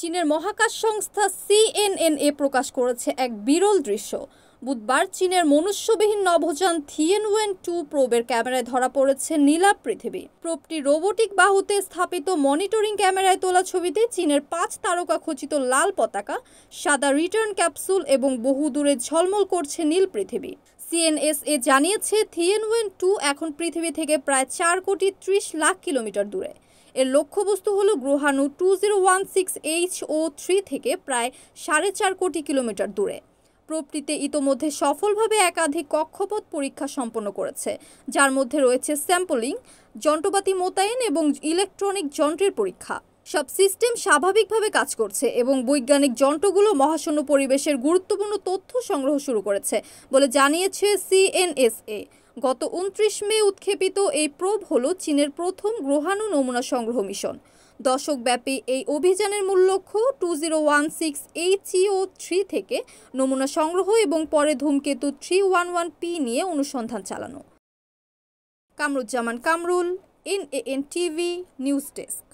চীনের মহাকাশ সংস্থা সিএনএনএ প্রকাশ করেছে এক বিরল দৃশ্য। বুধবার চীনের মনুষ্যবিহীন নভোযান থিয়েনওয়েন-2 প্রোবের ক্যামেরায় ধরা পড়েছে নীলাভ পৃথিবী। প্রোবটি রোবোটিক বাহুতে স্থাপিত মনিটরিং ক্যামেরায় তোলা ছবিতে চীনের 5 তারকা খচিত লাল পতাকা, সাদা রিটার্ন ক্যাপসুল এবং বহুদূরে ঝলমল করছে নীল পৃথিবী। সিএনএসএ জানিয়েছে থিয়েনওয়েন-2 এখন পৃথিবী থেকে প্রায় 4,30,00,000 কিলোমিটার দূরে। এর লক্ষ্যবস্তু হল গ্রহাণু 2016H-3 থেকে প্রায় 4.5 কোটি কিলোমিটার দূরে। প্রোবটিতে ইতোমধ্যে সফলভাবে একাধিক কক্ষপথ পরীক্ষা সম্পন্ন করেছে, যার মধ্যে রয়েছে স্যাম্পলিং, যন্ত্রপাতি মোতায়েন এবং ইলেকট্রনিক যন্ত্রের পরীক্ষা। সব সিস্টেম স্বাভাবিকভাবে কাজ করছে এবং বৈজ্ঞানিক যন্ত্রগুলো মহাশূন্য পরিবেশের গুরুত্বপূর্ণ তথ্য সংগ্রহ শুরু করেছে বলে জানিয়েছে সিএনএসএ। গত 29 মে উৎক্ষেপিত এই প্রোব হল চীনের প্রথম গ্রহাণু নমুনা সংগ্রহ মিশন। দশকব্যাপী এই অভিযানের মূল লক্ষ্য 2016H-3 থেকে নমুনা সংগ্রহ এবং পরে ধূমকেতু 311P নিয়ে অনুসন্ধান চালানো। Kamruzzaman Kamrul, NAN TV news desk.